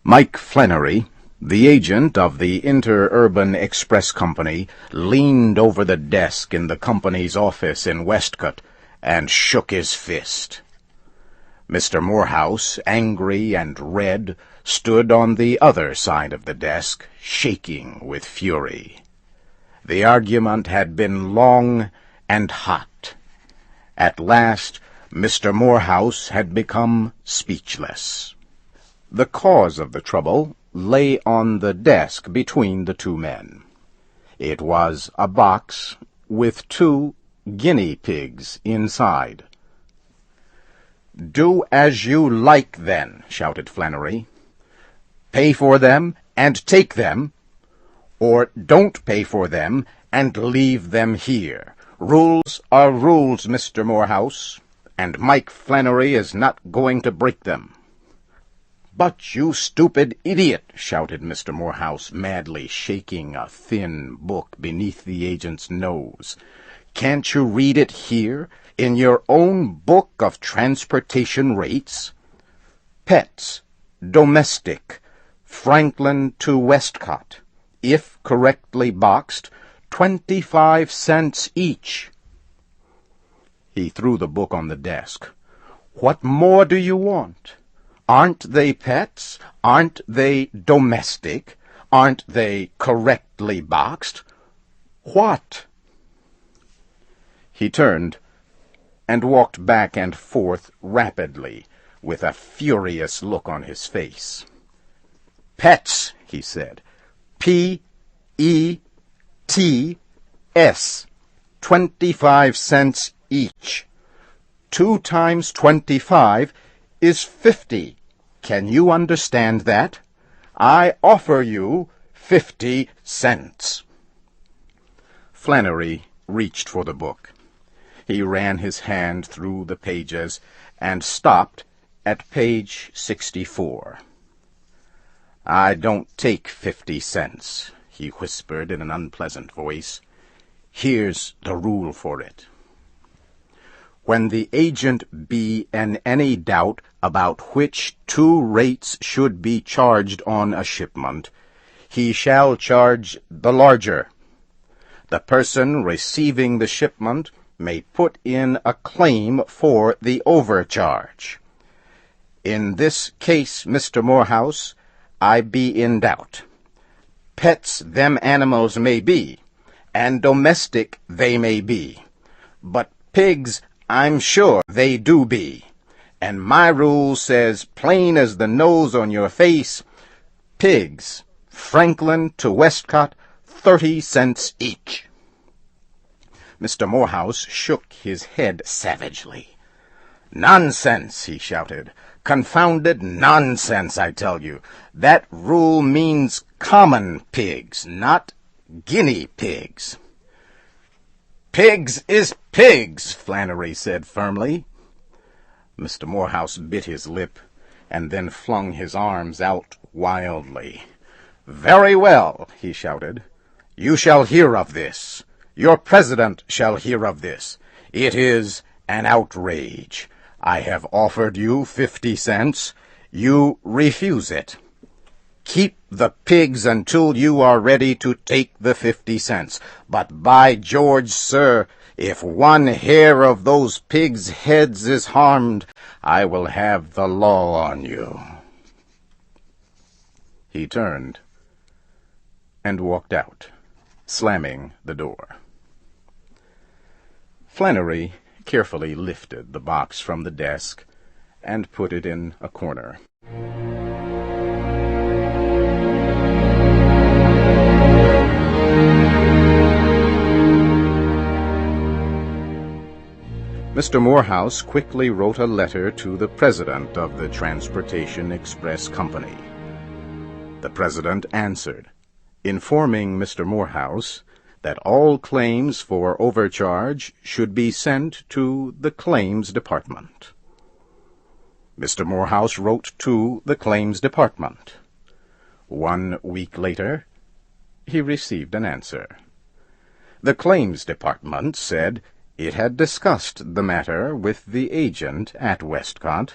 Mike Flannery, the agent of the Interurban Express Company, leaned over the desk in the company's office in Westcott and shook his fist. Mr. Morehouse, angry and red, stood on the other side of the desk, shaking with fury. The argument had been long and hot. At last, Mr. Morehouse had become speechless. The cause of the trouble lay on the desk between the two men. It was a box with 2 guinea pigs inside. "Do as you like, then," shouted Flannery. "Pay for them and take them, or don't pay for them and leave them here. Rules are rules, Mr. Morehouse, and Mike Flannery is not going to break them." "But you stupid idiot!" shouted Mr. Morehouse, madly shaking a thin book beneath the agent's nose. "Can't you read it here, in your own book of transportation rates? Pets, domestic, Franklin to Westcott, if correctly boxed, 25 cents each." He threw the book on the desk. "What more do you want? Aren't they pets? Aren't they domestic? Aren't they correctly boxed? What?" He turned and walked back and forth rapidly, with a furious look on his face. "Pets," he said. P-E-T-S. 25 cents each. 2 times 25 is 50. Can you understand that? I offer you 50 cents. Flannery reached for the book. He ran his hand through the pages and stopped at page 64. "I don't take 50 cents, he whispered in an unpleasant voice. "Here's the rule for it. When the agent be in any doubt about which 2 rates should be charged on a shipment, he shall charge the larger. The person receiving the shipment may put in a claim for the overcharge. In this case, Mr. Morehouse, I be in doubt. Pets them animals may be, and domestic they may be, but pigs I'm sure they do be, and my rule says, plain as the nose on your face, pigs, Franklin to Westcott, 30 cents each." Mr. Morehouse shook his head savagely. "Nonsense!" he shouted. "Confounded nonsense, I tell you. That rule means common pigs, not guinea pigs." "Pigs is pigs," Flannery said firmly. Mr. Morehouse bit his lip and then flung his arms out wildly. "Very well," he shouted. "You shall hear of this. Your president shall hear of this. It is an outrage. I have offered you 50 cents. You refuse it. Keep the pigs until you are ready to take the 50 cents. But by George, sir, if one hair of those pigs' heads is harmed, I will have the law on you." He turned and walked out, slamming the door. Flannery carefully lifted the box from the desk and put it in a corner. Mr. Morehouse quickly wrote a letter to the president of the Transportation Express Company. The president answered, informing Mr. Morehouse that all claims for overcharge should be sent to the Claims Department. Mr. Morehouse wrote to the Claims Department. 1 week later, he received an answer. The Claims Department said it had discussed the matter with the agent at Westcott.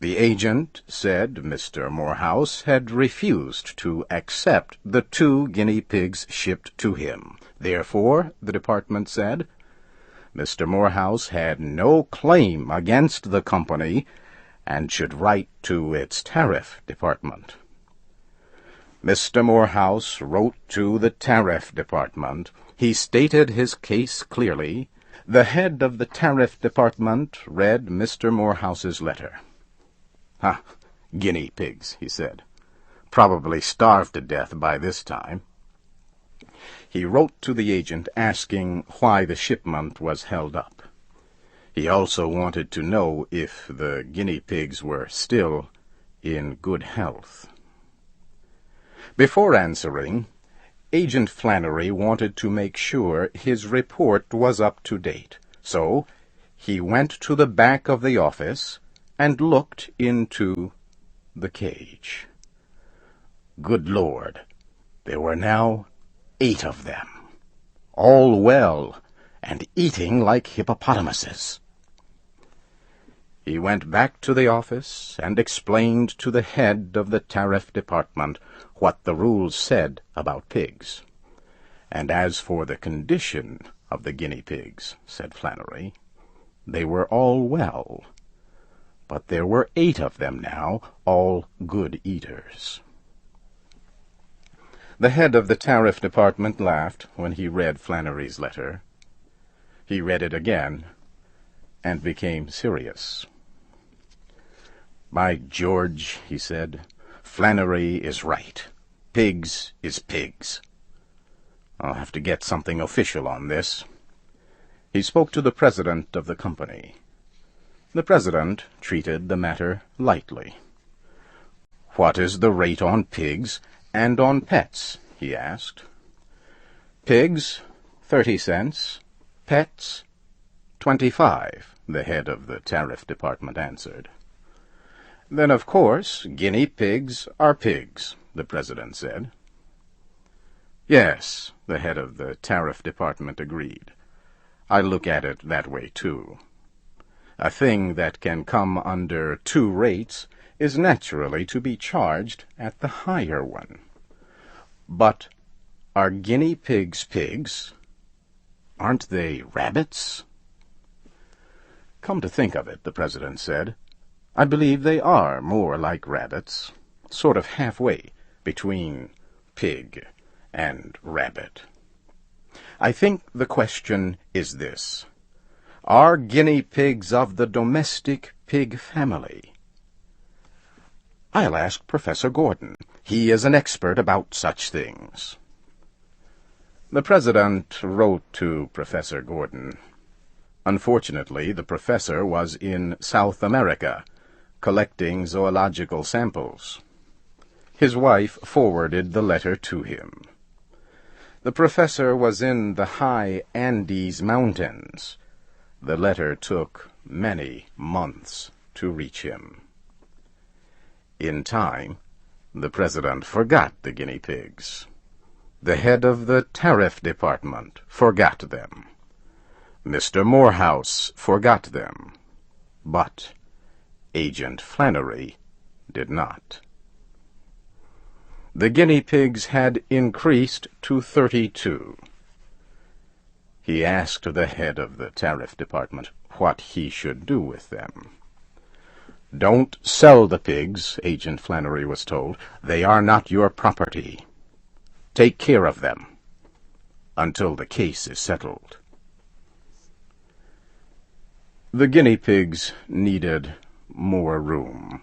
The agent said Mr. Morehouse had refused to accept the 2 guinea pigs shipped to him. Therefore, the department said, Mr. Morehouse had no claim against the company and should write to its tariff department. Mr. Morehouse wrote to the tariff department. He stated his case clearly. The head of the tariff department read Mr. Morehouse's letter. "Ha, guinea pigs," he said. "Probably starved to death by this time." He wrote to the agent asking why the shipment was held up. He also wanted to know if the guinea pigs were still in good health. Before answering, Agent Flannery wanted to make sure his report was up to date, so he went to the back of the office and looked into the cage. Good Lord, there were now 8 of them, all well and eating like hippopotamuses. He went back to the office and explained to the head of the tariff department what the rules said about pigs. And as for the condition of the guinea pigs, said Flannery, they were all well. But there were 8 of them now, all good eaters. The head of the tariff department laughed when he read Flannery's letter. He read it again and became serious. "By George," he said, "Flannery is right. Pigs is pigs. I'll have to get something official on this." He spoke to the president of the company. The president treated the matter lightly. "What is the rate on pigs and on pets?" he asked. "Pigs, 30 cents. Pets, 25, the head of the tariff department answered. "Then, of course, guinea pigs are pigs," the president said. "Yes," the head of the tariff department agreed. "I look at it that way, too. A thing that can come under 2 rates is naturally to be charged at the higher one. But are guinea pigs pigs? Aren't they rabbits?" "Come to think of it," the president said, "I believe they are more like rabbits, sort of halfway between pig and rabbit. I think the question is this: are guinea pigs of the domestic pig family? I'll ask Professor Gordon. He is an expert about such things." The president wrote to Professor Gordon. Unfortunately, the professor was in South America, collecting zoological samples. His wife forwarded the letter to him. The professor was in the high Andes Mountains. The letter took many months to reach him. In time, the president forgot the guinea pigs. The head of the tariff department forgot them. Mr. Morehouse forgot them. But Agent Flannery did not. The guinea pigs had increased to 32. He asked the head of the tariff department what he should do with them. "Don't sell the pigs," Agent Flannery was told. "They are not your property. Take care of them until the case is settled." The guinea pigs needed more room.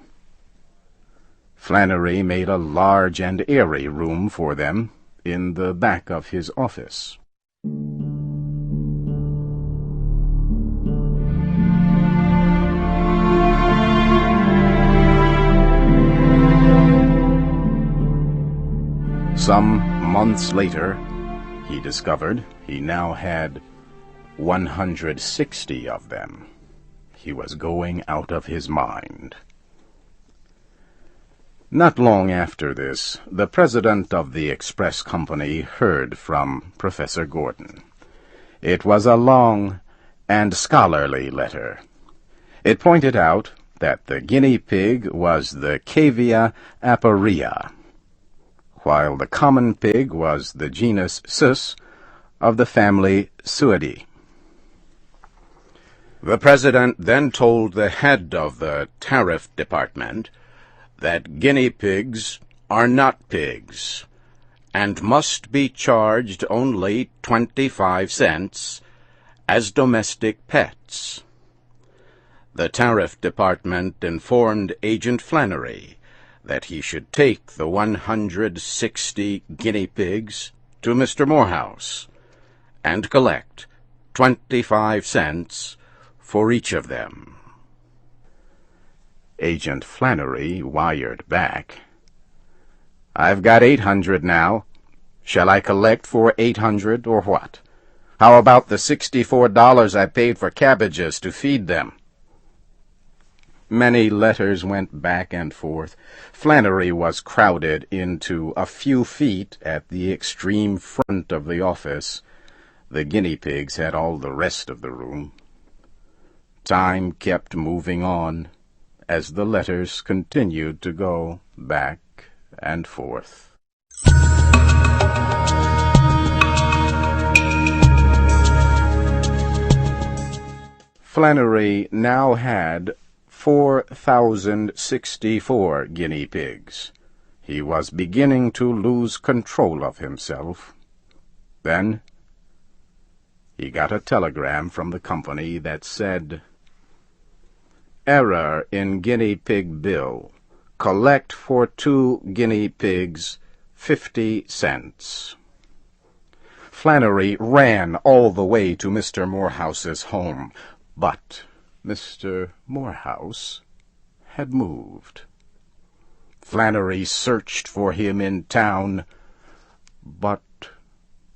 Flannery made a large and airy room for them in the back of his office. Some months later, he discovered he now had 160 of them. He was going out of his mind. Not long after this, the president of the express company heard from Professor Gordon. It was a long and scholarly letter. It pointed out that the guinea pig was the cavia aparia, while the common pig was the genus Sus of the family Suidae. The president then told the head of the tariff department that guinea pigs are not pigs and must be charged only 25 cents as domestic pets. The tariff department informed Agent Flannery that he should take the 160 guinea pigs to Mr. Morehouse and collect 25 cents for each of them. Agent Flannery wired back, "I've got 800 now. Shall I collect for 800 or what? How about the $64 I paid for cabbages to feed them?" Many letters went back and forth. Flannery was crowded into a few feet at the extreme front of the office. The guinea pigs had all the rest of the room. Time kept moving on as the letters continued to go back and forth. Flannery now had 4,064 guinea pigs. He was beginning to lose control of himself. Then he got a telegram from the company that said, "Error in guinea pig bill. Collect for 2 guinea pigs 50 cents. Flannery ran all the way to Mr. Morehouse's home, but Mr. Morehouse had moved. Flannery searched for him in town, but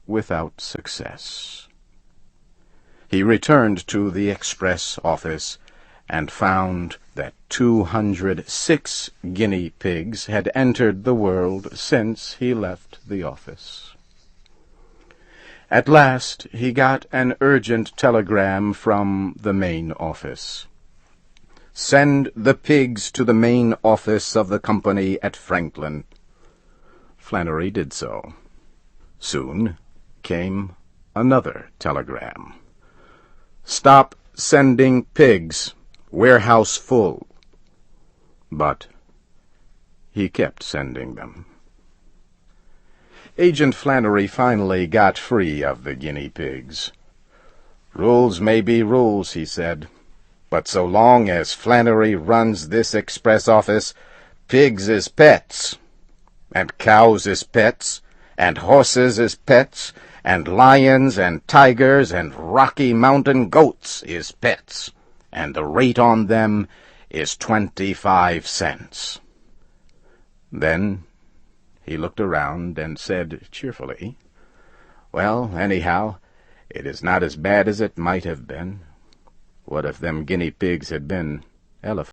without success. He returned to the express office and found that 206 guinea pigs had entered the world since he left the office. At last he got an urgent telegram from the main office. "Send the pigs to the main office of the company at Franklin." Flannery did so. Soon came another telegram. "Stop sending pigs. Warehouse full." But he kept sending them. Agent Flannery finally got free of the guinea pigs. "Rules may be rules," he said, "but so long as Flannery runs this express office, pigs is pets, and cows is pets, and horses is pets, and lions and tigers and Rocky Mountain goats is pets, and the rate on them is 25 cents. Then he looked around and said cheerfully, "Well, anyhow, it is not as bad as it might have been. What if them guinea pigs had been elephants?"